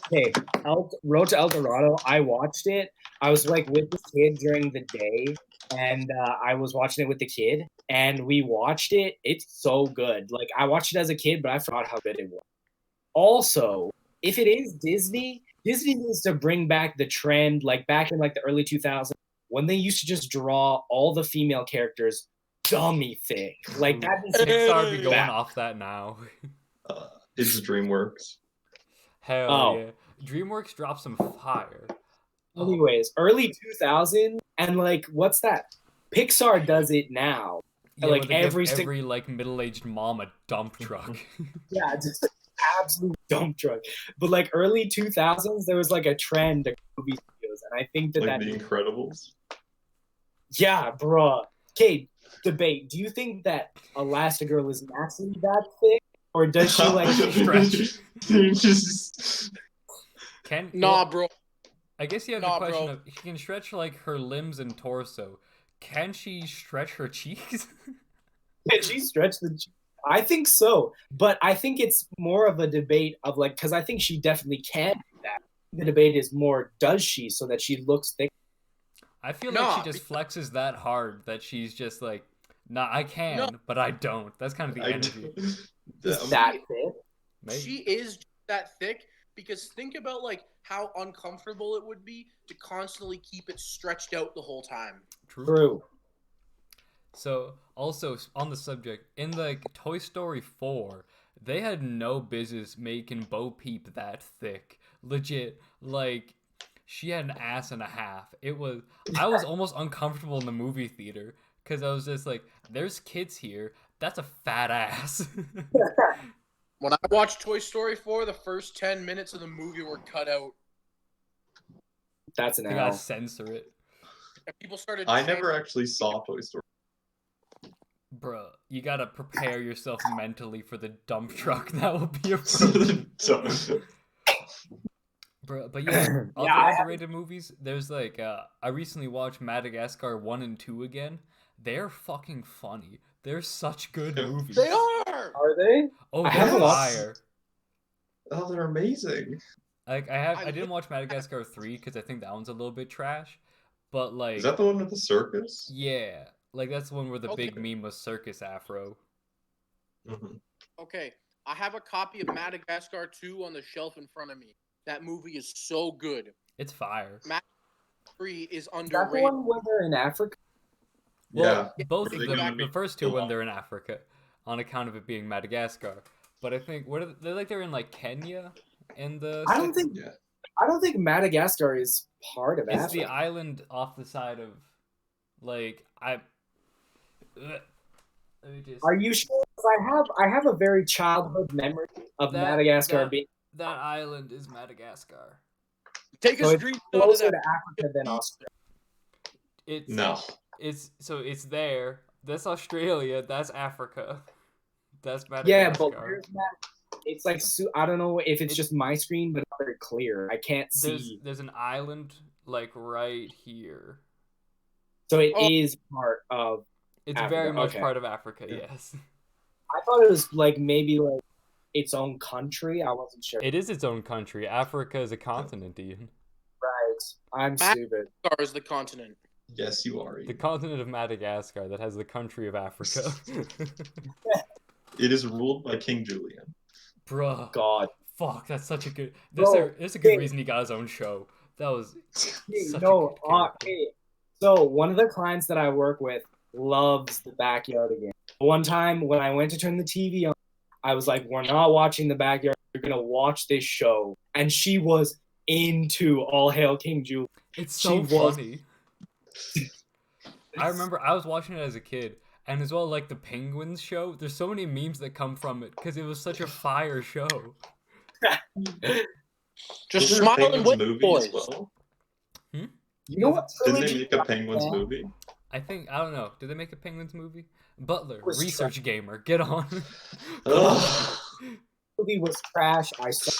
Okay, Road to El Dorado. I watched it. I was like with the kid during the day, and I was watching it with the kid, and we watched it. It's so good. Like I watched it as a kid, but I forgot how good it was. Also, if it is Disney needs to bring back the trend, like back in like the early 2000s when they used to just draw all the female characters dummy thick. Like that needs to Pixar be going off that now. It's DreamWorks. Hell yeah. DreamWorks dropped some fire. Anyways, early 2000 and like what's that? Pixar does it now. Yeah, like every like middle-aged mom a dump truck. Yeah, just an absolute dump truck. But like early 2000s, there was like a trend of movie studios, and I think like The Incredibles. Yeah, bruh. Okay, debate. Do you think that Elastigirl is naturally that thick, or does she like stretch? Bro. I guess you have the question of she can stretch like her limbs and torso. Can she stretch her cheeks? Can she stretch the cheeks? I think so, but I think it's more of a debate of like, because I think she definitely can do that. The debate is more, does she, so that she looks thick? I feel like she just flexes that hard that she's just like, nah, I can, but I don't. That's kind of the energy. Is that thick? Maybe. She is that thick because think about like how uncomfortable it would be to constantly keep it stretched out the whole time. True. So, also on the subject, in like Toy Story 4, they had no business making Bo Peep that thick. Legit, like she had an ass and a half. I was almost uncomfortable in the movie theater because I was just like, there's kids here. That's a fat ass. When I watched Toy Story 4, the first 10 minutes of the movie were cut out. That's an They gotta censor it. And people started. I never actually saw Toy Story. Bruh, you gotta prepare yourself mentally for the dump truck that will be approaching. Bruh, but yeah, other underrated movies, there's like, I recently watched Madagascar 1 and 2 again. They're fucking funny. They're such good movies. They are! Are they? Oh, they're fire. Oh, they're amazing. Like, I didn't watch Madagascar 3 because I think that one's a little bit trash. But like... Is that the one with the circus? Yeah. Like, that's the one where the big meme was Circus Afro. Mm-hmm. Okay, I have a copy of Madagascar 2 on the shelf in front of me. That movie is so good. It's fire. Madagascar 3 is underrated. Is that the one where they're in Africa? Well, both of them, the first two when they're in Africa, on account of it being Madagascar. But I think they're in like Kenya in the. I don't think Madagascar is part of It's Africa. the island off the side of, like, let me just. Are you sure? 'Cause I have a very childhood memory of Madagascar being that island is Madagascar. Take a so it's screenshot of closer that. to Africa than Australia. It's No. it's there. That's Australia. That's Africa. That's Madagascar. Yeah, but where's that? It's like I don't know if it's just my screen, but it's very clear. I can't see. There's an island like right here. So it is part of. It's Africa. very much Okay. part of Africa. Yes. I thought it was like maybe like its own country. I wasn't sure. It is its own country. Africa is a continent, Ian. Right. I'm stupid. Madagascar is the continent. Yes, you are. The continent of Madagascar that has the country of Africa. It is ruled by King Julian. Bruh. God. Fuck, that's such a good. Bro, there's a good reason he got his own show. That was such a good hey. So one of the clients that I work with loves the Backyard again. One time when I went to turn the TV on, I was like, "We're not watching the Backyard. We're gonna watch this show." And she was into All Hail King Julian. It's so funny. I remember I was watching it as a kid, and as well, like the Penguins show. There's so many memes that come from it because it was such a fire show. Just Wasn't there a smiling Penguins with movie boys. as well? You know what? Didn't they make a Penguins movie? I don't know. Did they make a Penguins movie? Butler, Was research gamer, get on. Ugh. Movie was trash. I saw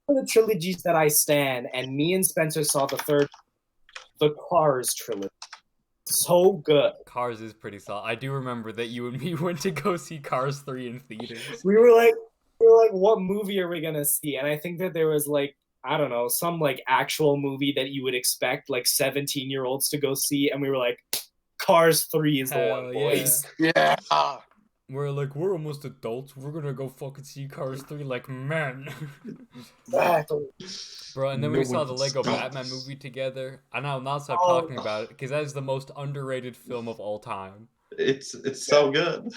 the trilogies that I stand, and me and Spencer saw the third, the Cars trilogy. So good. Cars is pretty solid. I do remember that you and me went to go see Cars 3 in theaters. We were like, what movie are we gonna see? And I think that there was like, I don't know, some like actual movie that you would expect like 17-year-olds to go see, and we were like, Cars 3 is the Hell one, boys. Yeah. We're like, we're almost adults. We're gonna go fucking see Cars 3 like men. Exactly. Bro, and then No we saw one the Lego stops. Batman movie together. And I'll not stop Oh. talking about it because that is the most underrated film of all time. It's so good.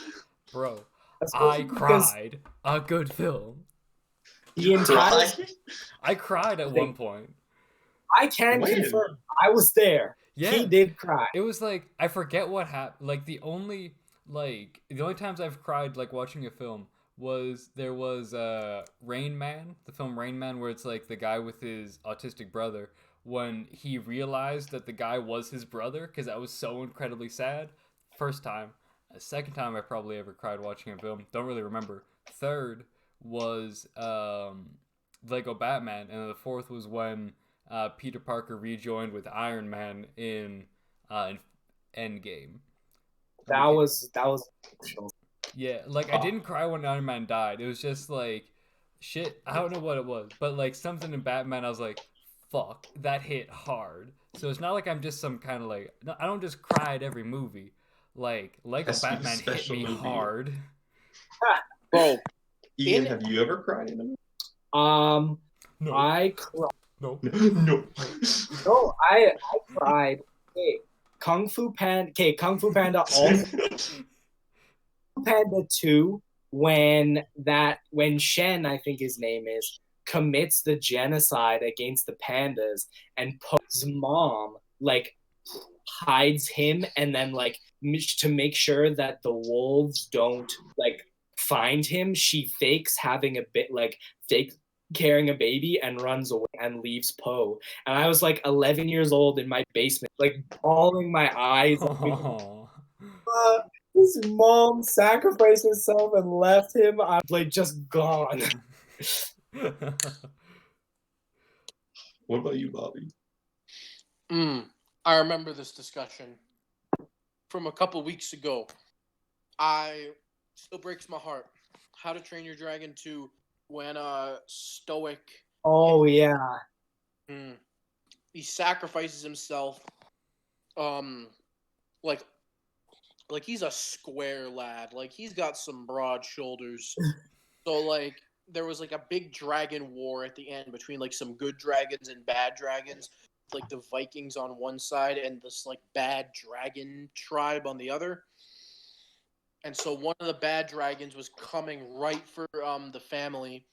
Bro, That's I because cried. A good film. the entire. I cried at one point. I can When? confirm. I was there. Yeah. He did cry. It was like, I forget what happened. Like, the only times I've cried, like, watching a film there was Rain Man, the film Rain Man, where it's like the guy with his autistic brother, when he realized that the guy was his brother, because that was so incredibly sad. First time. Second time I probably ever cried watching a film. Don't really remember. Third was Lego Batman, and the fourth was when Peter Parker rejoined with Iron Man in Endgame. That was. Yeah, like I didn't cry when Iron Man died. It was just like shit. I don't know what it was, but like something in Batman, I was like, "Fuck, that hit hard." So it's not like I'm just some kind of like. No, I don't just cry at every movie. Like Lego Has to be a Batman hit special me movie. hard. Bro, Ian, have you ever cried in a movie? No, I cried. no. No. No, I cried. Okay, Kung Fu Panda. Okay, Kung Fu Panda. Also, Panda 2. When Shen, I think his name is, commits the genocide against the pandas, and Po's mom like hides him, and then like to make sure that the wolves don't like find him, she fakes having a bit like fake carrying a baby and runs away and leaves Poe. And I was like 11 years old in my basement, like bawling my eyes. Oh. His mom sacrificed herself and left him. I'm like just gone. What about you, Bobby? I remember this discussion from a couple weeks ago. Still breaks my heart. How to Train Your Dragon 2 when Stoic. Oh yeah. He sacrifices himself. Like he's a square lad. Like he's got some broad shoulders. So like there was like a big dragon war at the end between like some good dragons and bad dragons. Like the Vikings on one side and this like bad dragon tribe on the other. And so one of the bad dragons was coming right for the family,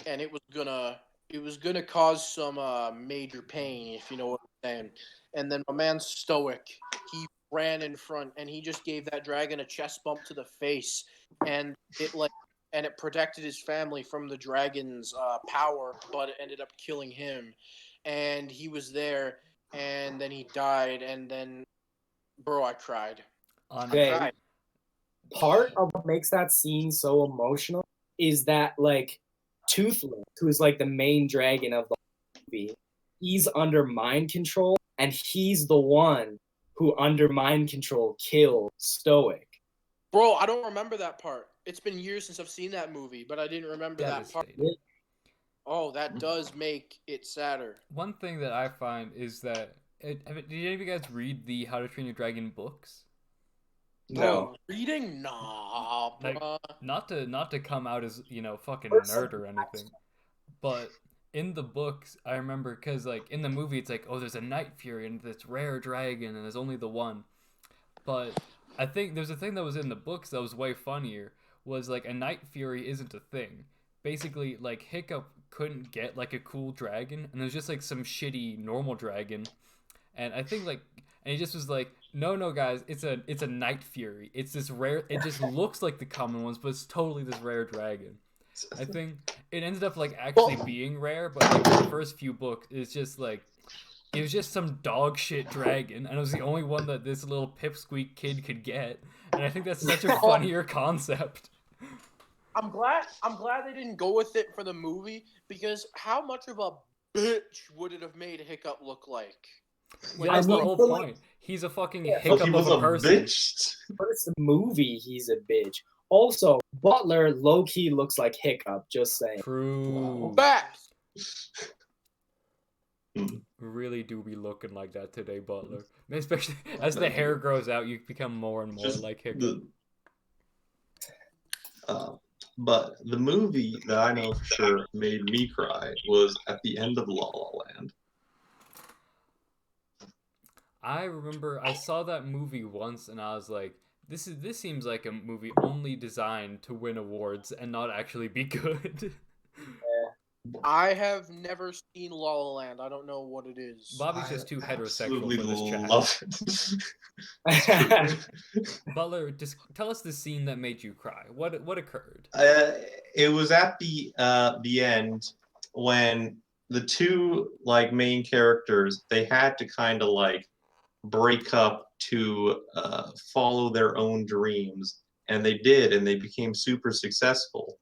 and it was gonna it was gonna cause some major pain, if you know what I'm saying. And then my man Stoic, he ran in front and he just gave that dragon a chest bump to the face, and it protected his family from the dragon's power, but it ended up killing him. And he was there, and then he died, and then, bro, I cried. On Okay. Cried. Part of what makes that scene so emotional is that, like, Toothless, who is like the main dragon of the movie, he's under mind control, and he's the one who under mind control killed Stoic. Bro, I don't remember that part. It's been years since I've seen that movie, but I didn't remember that part. devastating. Oh, that does make it sadder. One thing that I find is that did any of you guys read the How to Train Your Dragon books? Bro, reading? Nah, Like, bruh. not to come out as, you know, fucking First nerd or anything, but in the books I remember, because like in the movie it's like, oh, there's a Night Fury and this rare dragon and there's only the one, but I think there's a thing that was in the books that was way funnier, was like a Night Fury isn't a thing. Basically, like, Hiccup couldn't get like a cool dragon, and there's just like some shitty normal dragon, and I think like, and he just was like, no guys, it's a Night Fury. It's this rare. It just looks like the common ones, but it's totally this rare dragon. I think it ended up like actually being rare, but like the first few books, it's just like, it was just some dog shit dragon, and it was the only one that this little pipsqueak kid could get. And I think that's such a funnier concept. I'm glad they didn't go with it for the movie, because how much of a bitch would it have made Hiccup look like? Yeah, that's the whole point. He's a fucking hiccup he was of a a person. bitch. First movie, he's a bitch. Also, Butler low-key looks like Hiccup, just saying. True. Facts. Really do be looking like that today, Butler. Especially as the hair grows out, you become more and more Just like Hiccup. But the movie that I know for sure made me cry was at the end of La La Land. I remember I saw that movie once and I was like, this seems like a movie only designed to win awards and not actually be good. I have never seen La La Land. I don't know what it is. Bobby's just too heterosexual Absolutely for this chat. love it. Butler, just tell us the scene that made you cry. What occurred? It was at the end when the two like main characters, they had to kind of like break up to follow their own dreams, and they did, and they became super successful.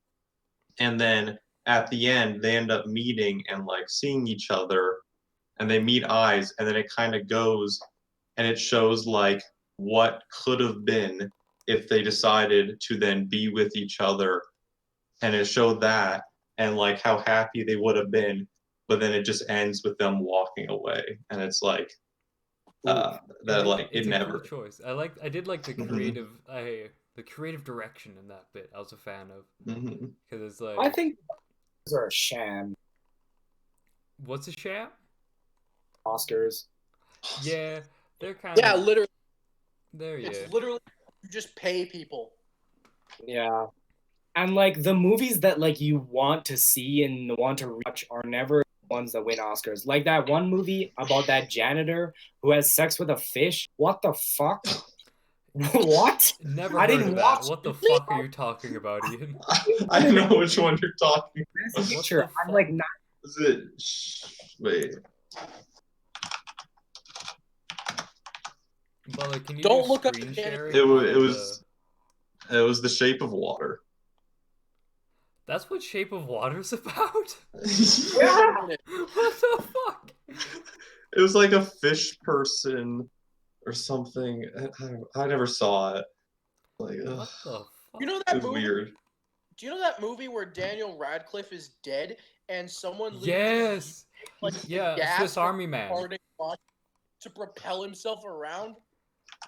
And then at the end, they end up meeting and like seeing each other, and they meet eyes, and then it kind of goes, and it shows like what could have been if they decided to then be with each other, and it showed that, and like how happy they would have been, but then it just ends with them walking away, and it's like that like it's it a never. Cool choice. I did like the creative direction in that bit. I was a fan of, because it's like, I think those are a sham. What's a sham? Oscars. Yeah, they're kind Yeah, of. literally. There, yeah. It's literally, you just pay people. Yeah. And like the movies that like you want to see and want to watch are never ones that win Oscars. Like that one movie about that janitor who has sex with a fish. What the fuck? What? Never I heard didn't of that. watch What the fuck are you talking about, Ian? I know which one you're talking about. Best Picture. the I'm like not. Is it? Wait. Butler, can you Don't do look up screen the sharing? It was The Shape of Water. That's what Shape of Water's about? Yeah. What the fuck? It was like a fish person or something. I never saw it. Like, What the fuck? You know it that was movie? weird. Do you know that movie where Daniel Radcliffe is dead and someone leaves Yes! like Yeah, gas Swiss Army Man. to propel himself around?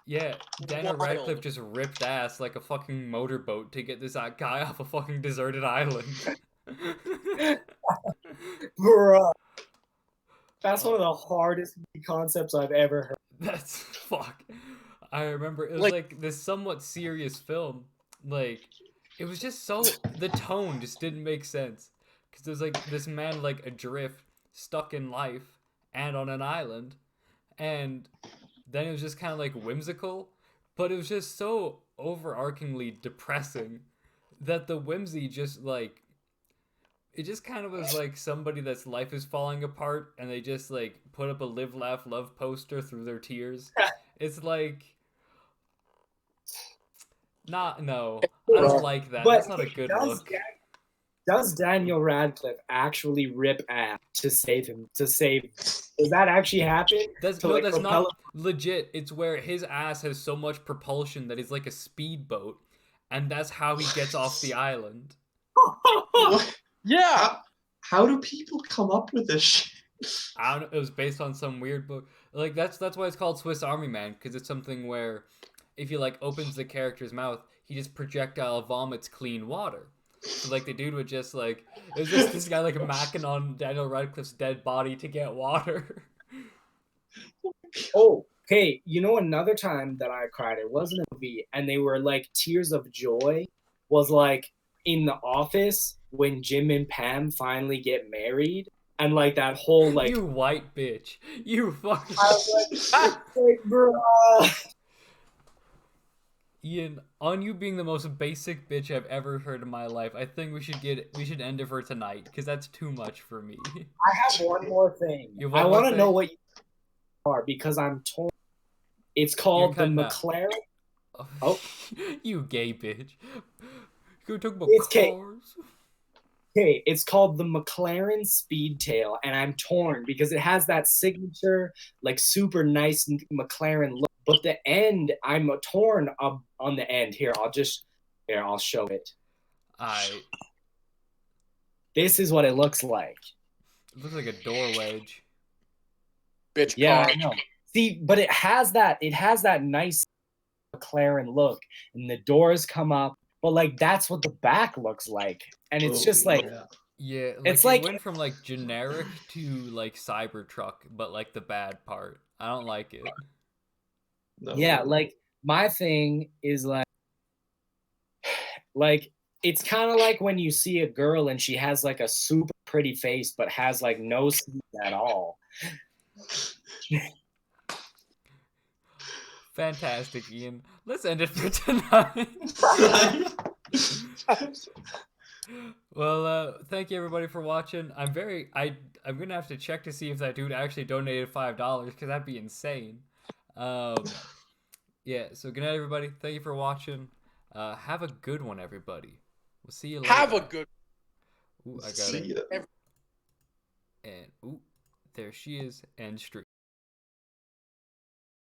Yeah, Daniel Wild. Radcliffe just ripped ass like a fucking motorboat to get this guy off a fucking deserted island. Bruh. That's one of the hardest concepts I've ever heard. That's fuck. I remember it was like this somewhat serious film. Like, it was just so, the tone just didn't make sense. because there's like this man like adrift, stuck in life, and on an island, and then it was just kind of like whimsical, but it was just so overarchingly depressing that the whimsy just like it just kind of was like somebody that's life is falling apart and they just like put up a live laugh love poster through their tears. It's like no, I don't like that. But That's not a good look. Does Daniel Radcliffe actually rip ass to save him? Does that actually happen? That's not legit. It's where his ass has so much propulsion that he's like a speedboat, and that's how he gets off the island. What? Yeah. How do people come up with this shit? I don't know. It was based on some weird book. Like that's why it's called Swiss Army Man, because it's something where if he like opens the character's mouth, he just projectile vomits clean water. So, like the dude would just like it was just this guy like macking on Daniel Radcliffe's dead body to get water. Oh, hey, you know another time that I cried, it wasn't a movie, and they were like tears of joy, was like in The Office when Jim and Pam finally get married, and like that whole like you white bitch, you fucking. I was like bruh. Ian, on you being the most basic bitch I've ever heard in my life, I think we should end it for tonight because that's too much for me. I have one more thing. I want to know what you are because I'm torn. It's called the McLaren. Oh, you gay bitch! Go talk about cars. Okay, it's called the McLaren Speedtail, and I'm torn because it has that signature, like super nice McLaren look. But the end, I'm torn on the end. I'll show it. This is what it looks like. It looks like a door wedge. Bitch. Yeah, I know. See, but it has that nice McLaren look, and the doors come up. But like that's what the back looks like, and it's just like yeah, like it's it like went from like generic to like Cybertruck, but like the bad part. I don't like it. No. Yeah, like my thing is like it's kind of like when you see a girl and she has like a super pretty face but has like no skin at all. Fantastic, Ian. Let's end it for tonight. Well, thank you everybody for watching. I'm gonna have to check to see if that dude actually donated $5 because that'd be insane. Yeah. So good night, everybody. Thank you for watching. Have a good one, everybody. We'll see you later. Have a good. Ooh, I got it. And ooh, there she is. End stream.